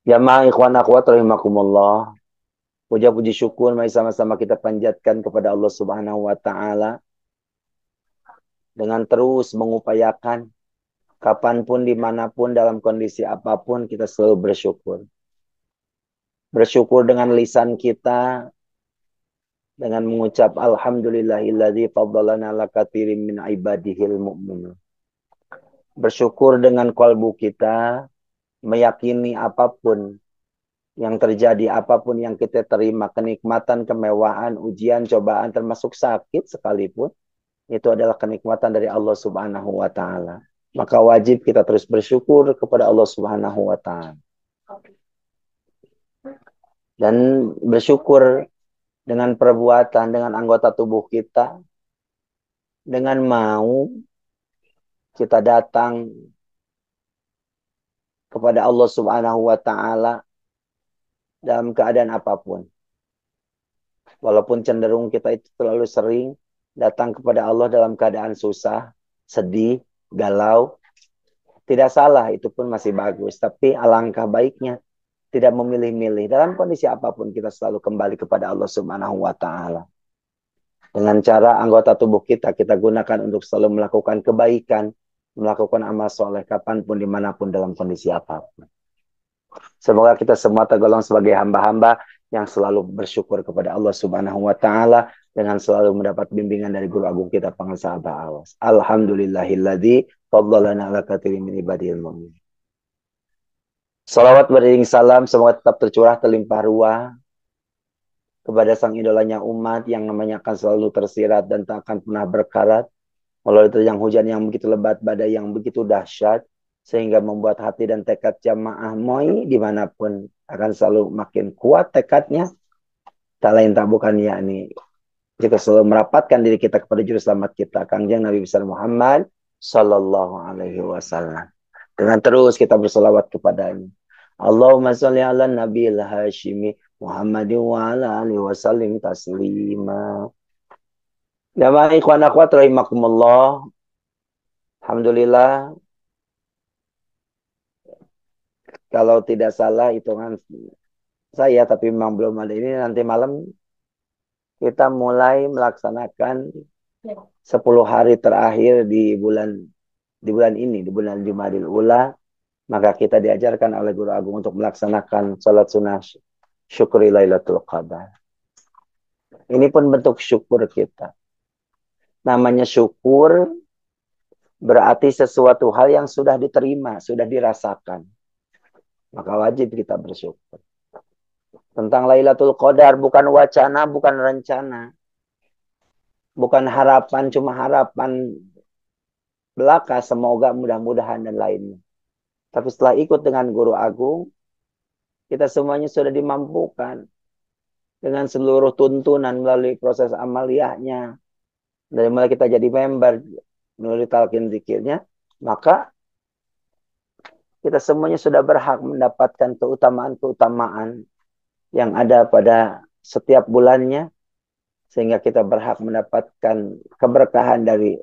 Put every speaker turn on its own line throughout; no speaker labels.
Jamaah ikhwan akhwat rahimakumullah. Puja-puji syukur mari sama-sama kita panjatkan kepada Allah Subhanahu wa taala dengan terus mengupayakan kapanpun dimanapun dalam kondisi apapun kita selalu bersyukur. Bersyukur dengan lisan kita dengan mengucap alhamdulillahilladzi faddalana ala katsirin min ibadihil mu'minin. Bersyukur dengan kalbu kita meyakini apapun yang terjadi, apapun yang kita terima, kenikmatan, kemewahan, ujian, cobaan, termasuk sakit sekalipun, itu adalah kenikmatan dari Allah Subhanahu wa taala. Maka wajib kita terus bersyukur kepada Allah Subhanahu wa taala. Dan bersyukur dengan perbuatan, dengan anggota tubuh kita, dengan mau kita datang kepada Allah Subhanahu wa taala dalam keadaan apapun. Walaupun cenderung kita itu terlalu sering datang kepada Allah dalam keadaan susah, sedih, galau. Tidak salah, itu pun masih bagus. Tapi alangkah baiknya tidak memilih-milih. Dalam kondisi apapun kita selalu kembali kepada Allah Subhanahu wa taala. Dengan cara anggota tubuh kita gunakan untuk selalu melakukan kebaikan, melakukan amal soleh kapanpun, dimanapun, dalam kondisi apapun. Semoga kita semua tergolong sebagai hamba-hamba yang selalu bersyukur kepada Allah Subhanahu wa taala dengan selalu mendapat bimbingan dari guru agung kita Pengasah Abah Awas. Alhamdulillahilladzi faddalana ala katsirin min ibadihil mu'minin. Salawat beriring salam semoga tetap tercurah terlimpah ruah kepada sang idolanya umat yang namanya akan selalu tersirat dan tak akan pernah berkarat melalui terjang hujan yang begitu lebat, badai yang begitu dahsyat, sehingga membuat hati dan tekad jamaah moi dimanapun akan selalu makin kuat tekadnya. Tak lain tak bukan yakni jika selalu merapatkan diri kita kepada juru selamat kita Kangjeng Nabi besar Muhammad sallallahu alaihi wasallam. Dengan terus kita berselawat kepadanya. Allahumma sholli ala nabiyil hashimi Muhammadin wa ala alihi wasallim taslima. Jamaah ikhwan akhwat rahimakumullah. Alhamdulillah, kalau tidak salah hitungan saya, tapi memang belum ada ini, nanti malam kita mulai melaksanakan 10 hari terakhir di bulan ini, di bulan Jumadil Ula. Maka kita diajarkan oleh Guru Agung untuk melaksanakan salat sunnah syukri Lailatul Qadar. Ini pun bentuk syukur kita. Namanya syukur berarti sesuatu hal yang sudah diterima, sudah dirasakan. Maka wajib kita bersyukur. Tentang Lailatul Qadar bukan wacana, bukan rencana. Bukan harapan, cuma harapan belaka, semoga, mudah-mudahan, dan lainnya. Tapi setelah ikut dengan Guru Agung, kita semuanya sudah dimampukan dengan seluruh tuntunan melalui proses amaliyahnya. Dari mulai kita jadi member, melalui talqin zikirnya, maka kita semuanya sudah berhak mendapatkan keutamaan-keutamaan yang ada pada setiap bulannya, sehingga kita berhak mendapatkan keberkahan dari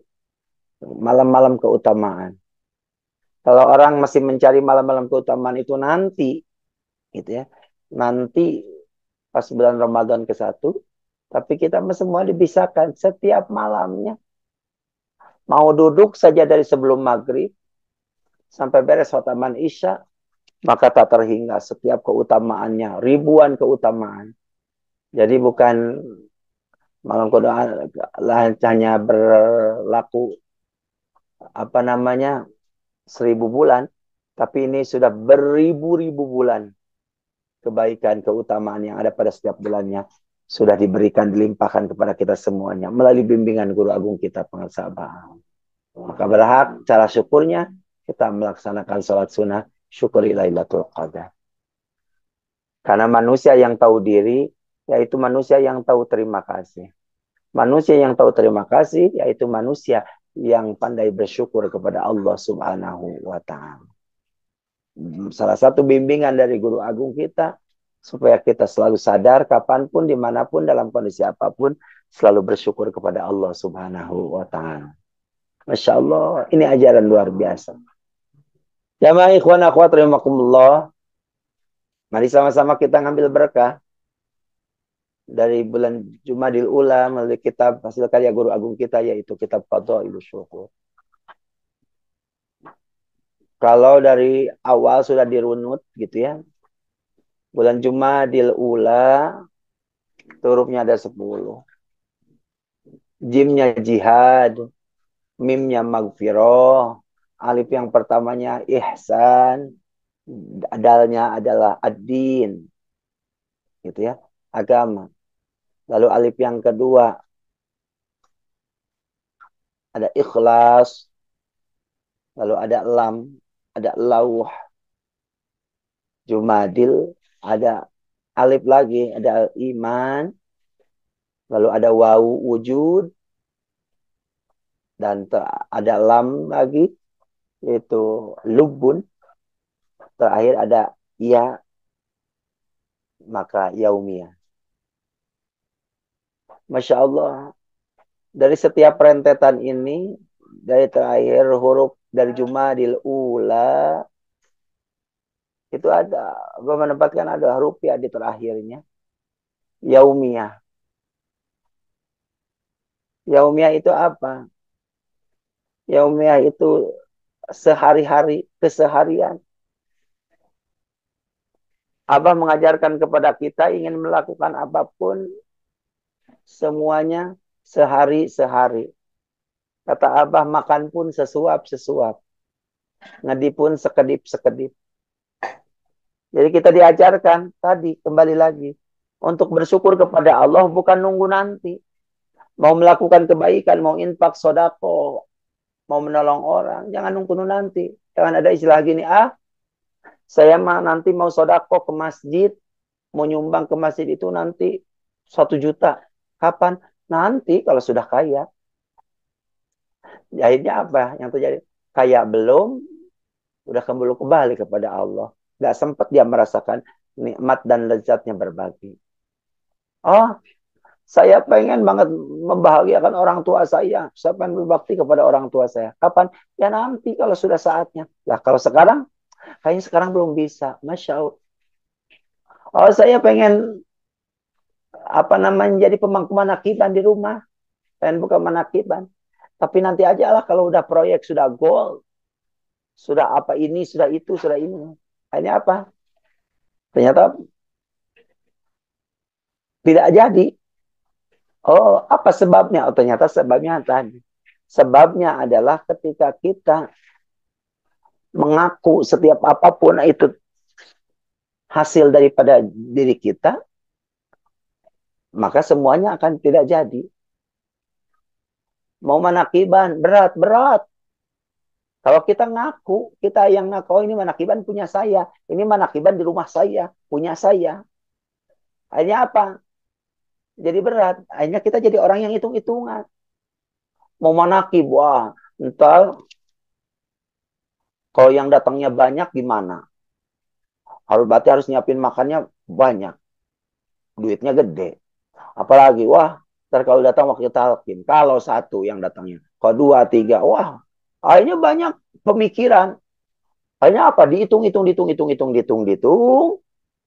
malam-malam keutamaan. Kalau orang masih mencari malam-malam keutamaan itu nanti, gitu ya, nanti pas bulan Ramadan ke-1, tapi kita semua dibisahkan setiap malamnya. Mau duduk saja dari sebelum maghrib sampai beres khotaman Isya, maka tak terhingga setiap keutamaannya, ribuan keutamaan. Jadi bukan malam keutamaan hanya berlaku 1000 bulan, tapi ini sudah beribu-ribu bulan. Kebaikan, keutamaan yang ada pada setiap bulannya sudah diberikan, dilimpahkan kepada kita semuanya melalui bimbingan Guru Agung kita Pengasah Abah. Maka berhak cara syukurnya kita melaksanakan sholat sunnah syukuri Lailatul Qadar. Karena manusia yang tahu diri yaitu manusia yang tahu terima kasih. Manusia yang tahu terima kasih yaitu manusia yang pandai bersyukur kepada Allah Subhanahu wa taala. Salah satu bimbingan dari Guru Agung kita supaya kita selalu sadar kapanpun, dimanapun, dalam kondisi apapun selalu bersyukur kepada Allah Subhanahu wa taala. Masya Allah, ini ajaran luar biasa. Jamaah ikhwan akhwat rahimakumullah. Mari sama-sama kita ngambil berkah dari bulan Jumadil Ula melalui kitab hasil karya guru agung kita, yaitu kitab Fadhailus Syukur. Kalau dari awal sudah dirunut gitu ya, bulan Jumadil Ula hurufnya ada 10. Jimnya jihad, mimnya magfirah, alif yang pertamanya ihsan, dalnya adalah ad-din, gitu ya, agama. Lalu alif yang kedua ada ikhlas, lalu ada lam, ada lauh, jumadil, ada alif lagi, ada iman, lalu ada wawu wujud, dan ada lam lagi, yaitu lubun. Terakhir ada ya, maka yaumiyah. Masya Allah, dari setiap rentetan ini, dari terakhir huruf dari Jumadil Ula, itu ada, menempatkan ada huruf ya di terakhirnya. Yaumiyah. Yaumiyah itu apa? Yaumiyah itu sehari-hari, keseharian. Abah mengajarkan kepada kita ingin melakukan apapun, semuanya sehari-sehari. Kata Abah, makan pun sesuap-sesuap. Ngedi pun sekedip-sekedip. Jadi kita diajarkan tadi, kembali lagi. Untuk bersyukur kepada Allah bukan nunggu nanti. Mau melakukan kebaikan, mau infak, sodako, mau menolong orang, jangan nunggu nanti. Jangan ada istilah gini, saya mah nanti mau sodako ke masjid, mau nyumbang ke masjid itu nanti 1 juta. Kapan? Nanti kalau sudah kaya. Akhirnya apa yang terjadi? Kaya belum, udah kembali kepada Allah. Gak sempat dia merasakan nikmat dan lezatnya berbagi. Oh, saya pengen banget membahagiakan orang tua saya. Saya pengen berbakti kepada orang tua saya. Kapan? Ya nanti kalau sudah saatnya. Lah kalau sekarang, kayaknya sekarang belum bisa. Masya Allah. Oh, saya pengen jadi pemangku manakiban di rumah. Pengen buka manakiban. Tapi nanti aja lah kalau udah proyek, sudah goal. Sudah apa ini, sudah itu, sudah ini. Akhirnya apa? Ternyata tidak jadi. Oh, apa sebabnya? Oh, ternyata sebabnya tadi. Sebabnya adalah ketika kita mengaku setiap apapun itu hasil daripada diri kita, maka semuanya akan tidak jadi. Mau manakiban, berat. Kalau kita ngaku, kita yang ngaku, oh, ini manakiban punya saya. Ini manakiban di rumah saya, punya saya. Akhirnya apa? Jadi berat. Akhirnya kita jadi orang yang hitung-hitungan. Mau manakib, wah, entar kalau yang datangnya banyak gimana? Berarti harus nyiapin makannya banyak. Duitnya gede. Apalagi, wah, ntar kalau datang waktu talqin. Kalau satu yang datangnya. Kalau 2, 3, wah. Akhirnya banyak pemikiran. Akhirnya apa? Dihitung.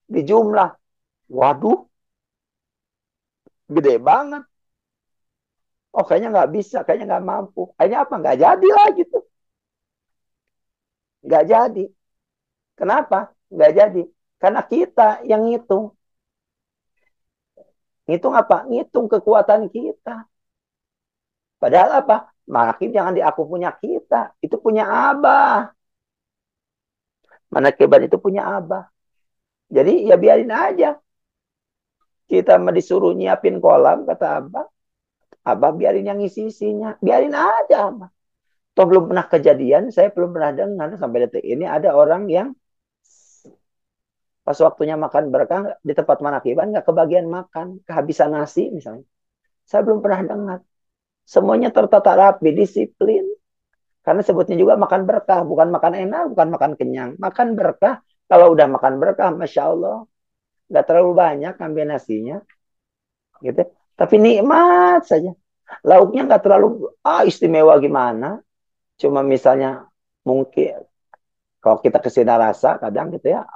Di jumlah. Waduh, gede banget. Oh, kayaknya nggak bisa. Kayaknya nggak mampu. Akhirnya apa? Nggak jadi lah gitu. Nggak jadi. Kenapa? Nggak jadi. Karena kita yang ngitung. Ngitung apa? Ngitung kekuatan kita. Padahal apa? Manakib jangan diaku punya kita. Itu punya Abah. Manakiban itu punya Abah. Jadi ya biarin aja. Kita mah disuruh nyiapin kolam, kata Abah. Abah biarin yang isi-isinya. Biarin aja, Abah. Toh belum pernah kejadian, saya belum pernah dengar sampai detik ini ada orang yang pas waktunya makan berkah di tempat manakiban nggak kebagian makan, kehabisan nasi misalnya. Saya belum pernah dengar. Semuanya tertata rapi, disiplin. Karena sebutnya juga makan berkah, bukan makan enak, bukan makan kenyang. Makan berkah, kalau udah makan berkah, Masya Allah, nggak terlalu banyak ambil nasinya. Gitu. Tapi nikmat saja. Lauknya nggak terlalu istimewa gimana. Cuma misalnya mungkin kalau kita kesini rasa kadang gitu ya,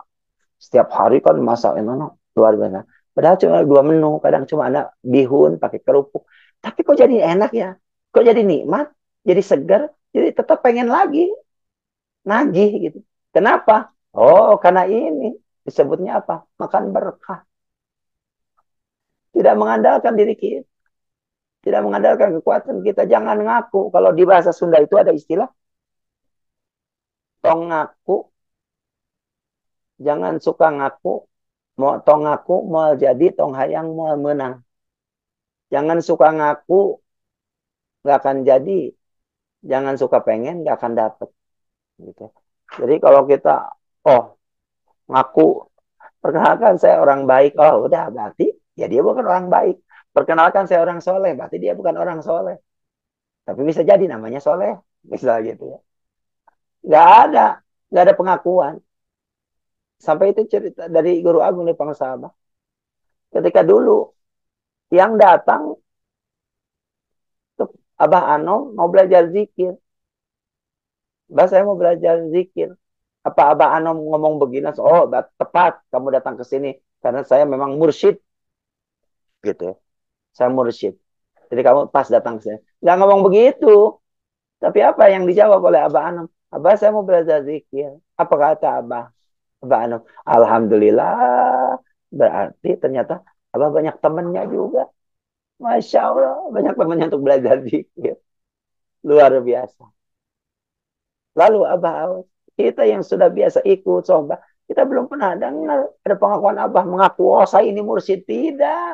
Setiap hari kan masak enak luar biasa. Padahal cuma 2 menu, kadang cuma ada bihun pakai kerupuk. Tapi kok jadi enak ya? Kok jadi nikmat? Jadi segar? Jadi tetap pengen lagi, nagih gitu. Kenapa? Oh, karena ini disebutnya apa? Makan berkah. Tidak mengandalkan diri kita, tidak mengandalkan kekuatan kita. Jangan ngaku. Kalau di bahasa Sunda itu ada istilah tong ngaku, jangan suka ngaku. Mau tong ngaku, mau jadi tong hayang, mau menang. Jangan suka ngaku, nggak akan jadi. Jangan suka pengen, nggak akan dapet. Gitu. Jadi kalau kita, oh ngaku, perkenalkan saya orang baik, oh udah berarti ya dia bukan orang baik. Perkenalkan saya orang soleh, berarti dia bukan orang soleh. Tapi bisa jadi namanya soleh, misalnya gitu ya. Nggak nggak ada pengakuan. Sampai itu cerita dari Guru Agung di Pangsabah. Ketika dulu yang datang ke Abah Anom mau belajar zikir. Bah, saya mau belajar zikir. Apa Abah Anom ngomong begini? Oh, tepat kamu datang ke sini. Karena saya memang mursyid. Gitu ya. Saya mursyid. Jadi kamu pas datang ke sini. Nggak ngomong begitu. Tapi apa yang dijawab oleh Abah Anom? Abah, saya mau belajar zikir. Apa kata Abah? Abah Anom, Alhamdulillah. Berarti ternyata Abah banyak temannya juga. Masya Allah. Banyak temannya untuk belajar zikir. Luar biasa. Lalu Abah Awas, kita yang sudah biasa ikut coba, kita belum pernah dengar ada pengakuan Abah mengaku, oh saya ini mursyid. Tidak.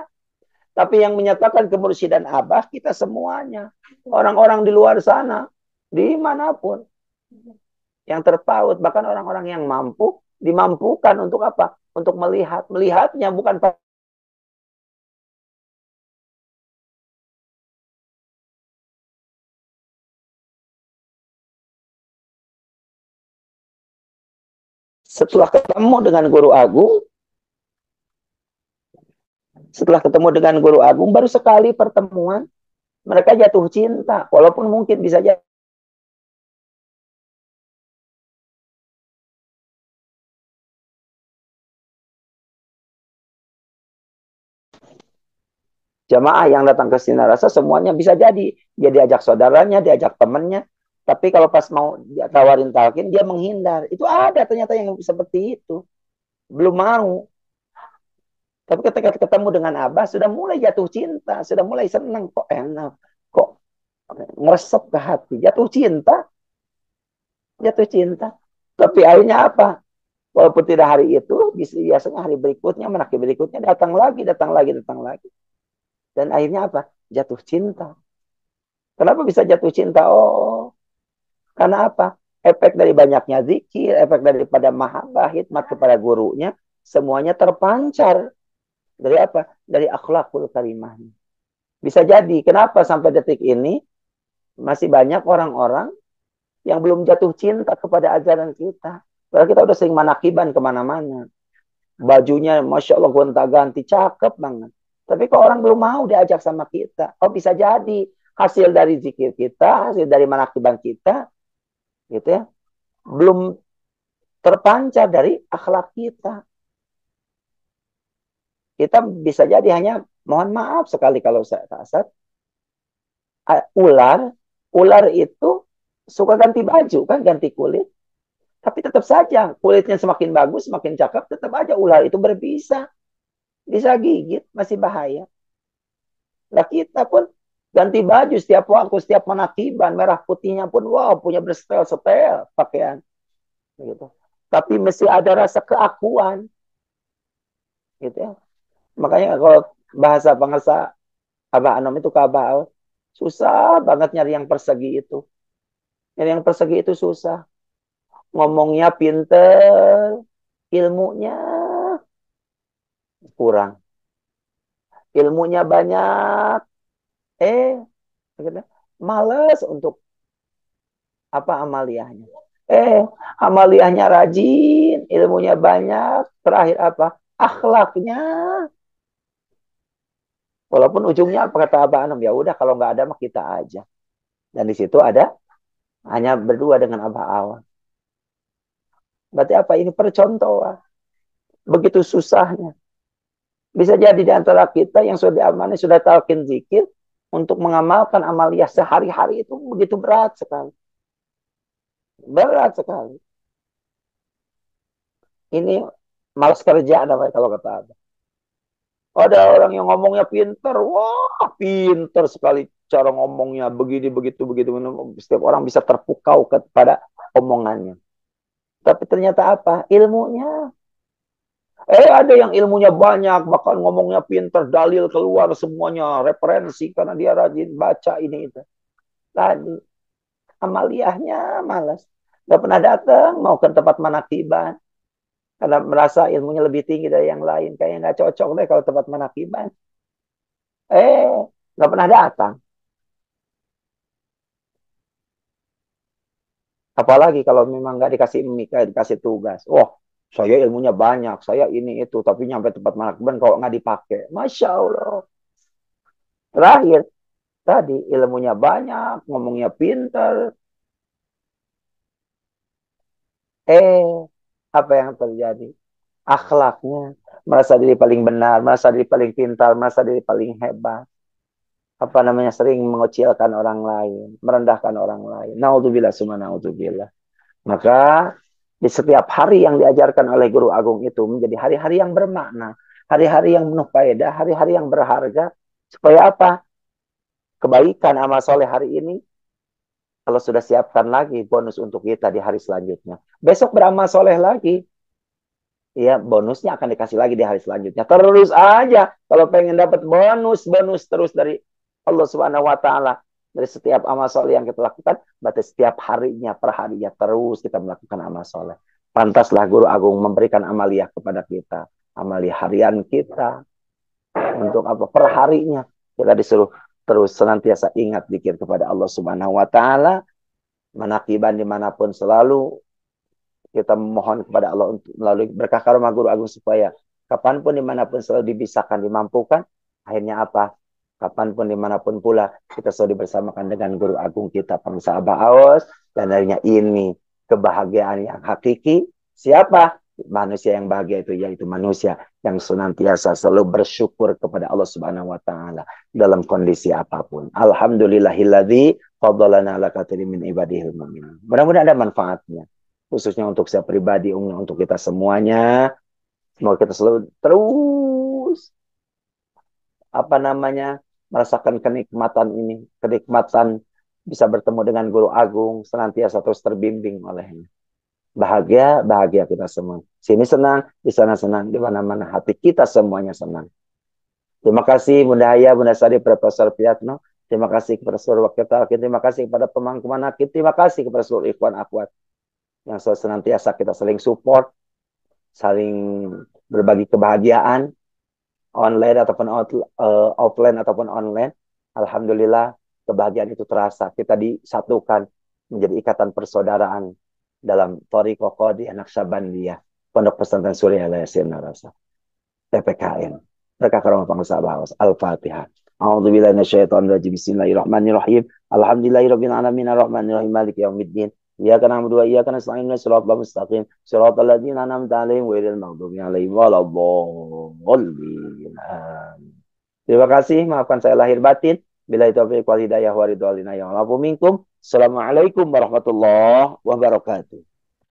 Tapi yang menyatakan kemursidan Abah kita semuanya. Orang-orang di luar sana, dimanapun, yang terpaut, bahkan orang-orang yang mampu, dimampukan untuk apa? Untuk melihat. Melihatnya bukan setelah ketemu dengan Guru Agung, setelah ketemu dengan Guru Agung, baru sekali pertemuan, mereka jatuh cinta. Walaupun mungkin bisa jadi jamaah yang datang ke Sinarasa semuanya bisa jadi. Dia diajak saudaranya, diajak temannya. Tapi kalau pas mau dia tawarin talkin, dia menghindar. Itu ada ternyata yang seperti itu. Belum mau. Tapi ketika ketemu dengan Abah, sudah mulai jatuh cinta. Sudah mulai senang. Kok enak. Kok ngeresep ke hati. Jatuh cinta. Jatuh cinta. Tapi akhirnya apa? Walaupun tidak hari itu, biasanya hari berikutnya, menakir berikutnya, datang lagi, datang lagi, datang lagi. Dan akhirnya apa? Jatuh cinta. Kenapa bisa jatuh cinta? Oh, karena apa? Efek dari banyaknya zikir, efek daripada mahabbah, hikmat kepada gurunya, semuanya terpancar. Dari apa? Dari akhlakul karimahnya. Bisa jadi, kenapa sampai detik ini masih banyak orang-orang yang belum jatuh cinta kepada ajaran kita. Padahal kita udah sering manakiban kemana-mana. Bajunya, Masya Allah, gonta-ganti, cakep banget. Tapi kok orang belum mau diajak sama kita. Oh, bisa jadi hasil dari zikir kita, hasil dari manakiban kita, gitu ya, belum terpancar dari akhlak kita. Kita bisa jadi hanya, mohon maaf sekali kalau saya kasar, ular, ular itu suka ganti baju kan, ganti kulit. Tapi tetap saja kulitnya semakin bagus, semakin cakep, tetap aja ular itu berbisa, bisa gigit, masih bahaya. Nah kita pun ganti baju setiap waktu, setiap menakiban, merah putihnya pun wow punya bersetel-setel pakaian gitu. Tapi mesti ada rasa keakuan gitu ya. Makanya kalau bahasa bangsa Abah Anom itu kabal, susah banget nyari yang persegi itu. Nyari yang persegi itu susah. Ngomongnya pinter, ilmunya kurang. Ilmunya banyak, eh males untuk apa amaliyahnya. Amaliyahnya rajin, ilmunya banyak, terakhir apa? Akhlaknya. Walaupun ujungnya apa kata Abah Anom, ya udah kalau nggak ada mah kita aja. Dan di situ ada hanya berdua dengan Abah Awan. Berarti apa? Ini percontohan. Begitu susahnya. Bisa jadi di antara kita yang sudah diamani, sudah talqin zikir, untuk mengamalkan amaliyah sehari-hari itu begitu berat sekali. Berat sekali. Ini malas kerja namanya kalau kata Abah. Ada orang yang ngomongnya pinter. Wah, pinter sekali cara ngomongnya. Begini, begitu, begitu. Setiap orang bisa terpukau kepada omongannya. Tapi ternyata apa? Ilmunya. Ada yang ilmunya banyak, bahkan ngomongnya pinter, dalil keluar semuanya, referensi karena dia rajin baca ini itu. Tadi amaliyahnya malas. Gak pernah datang mau ke tempat manakiban. Karena merasa ilmunya lebih tinggi dari yang lain. Kayaknya nggak cocok deh kalau tempat manakiban. Eh, nggak pernah datang. Apalagi kalau memang nggak dikasih mika, dikasih tugas. Wah, saya ilmunya banyak, saya ini itu, tapi nyampe tempat manakiban kalau nggak dipakai. Masya Allah. Terakhir, tadi ilmunya banyak, ngomongnya pinter. Eh, apa yang terjadi? Akhlaknya. Merasa diri paling benar, merasa diri paling pintar, merasa diri paling hebat. Apa namanya, sering mengecilkan orang lain, merendahkan orang lain. Naudzubillah, summa naudzubillah. Maka di setiap hari yang diajarkan oleh Guru Agung itu menjadi hari-hari yang bermakna, hari-hari yang penuh faedah, hari-hari yang berharga. Supaya apa? Kebaikan amal soleh hari ini, kalau sudah siapkan lagi bonus untuk kita di hari selanjutnya. Besok beramal soleh lagi, ya bonusnya akan dikasih lagi di hari selanjutnya. Terus aja kalau pengen dapat bonus terus dari Allah Subhanahu wa taala dari setiap amal soleh yang kita lakukan, berarti setiap harinya per harinya terus kita melakukan amal soleh. Pantaslah Guru Agung memberikan amaliyah kepada kita, amaliyah harian kita untuk apa? Per harinya kita disuruh terus senantiasa ingat zikir kepada Allah Subhanahu wa taala, manakiban dimanapun selalu kita memohon kepada Allah untuk melalui berkah karomah Guru Agung supaya kapanpun dimanapun selalu dibisahkan, dimampukan. Akhirnya apa? Kapanpun dimanapun pula kita selalu bersamakan dengan Guru Agung kita, Bangsa Abah Aos. Dan akhirnya ini kebahagiaan yang hakiki. Siapa? Manusia yang bahagia itu yaitu manusia yang senantiasa selalu bersyukur kepada Allah Subhanahu wa taala dalam kondisi apapun. Alhamdulillahilladzi faddalana ala katsirin min ibadihil mu'minin. Mudah-mudahan ada manfaatnya khususnya untuk saya pribadi, untuk kita semuanya. Semoga kita selalu terus apa namanya merasakan kenikmatan ini, kenikmatan bisa bertemu dengan Guru Agung, senantiasa terus terbimbing olehnya. Bahagia, bahagia kita semua. Sini senang, di sana senang, di mana-mana hati kita semuanya senang. Terima kasih Bunda Haya, Bunda Sari, Profesor Piatno. Terima kasih kepada seluruh wakil talqin. Terima kasih kepada pemangku manakib. Terima kasih kepada seluruh ikhwan akhwat yang senantiasa kita saling support, saling berbagi kebahagiaan, online ataupun offline ataupun online. Alhamdulillah kebahagiaan itu terasa. Kita disatukan menjadi ikatan persaudaraan dalam Thariqah Qadiyah Naqsyabandiyah, Pondok Pesantren Surya Al Yasin Narasa, PPKN. Berkah karamah Bangsa Bawas. Al-Fatihah. A'udzubillahi minasyaitonir rajim. Bismillahirrahmanirrahim. Alhamdulillahirabbil alamin arrahmanirrahim maliki yaumiddin. Iyyaka na'budu wa iyyaka nasta'in shiratal mustaqim shiratal ladzina an'amta 'alaihim ghairil maghdubi 'alaihim waladdallin. Terima kasih, maafkan saya lahir batin. Bila itu taufiq wal hidayah wa ridwal inayah wa minkum. Assalamualaikum warahmatullahi wabarakatuh.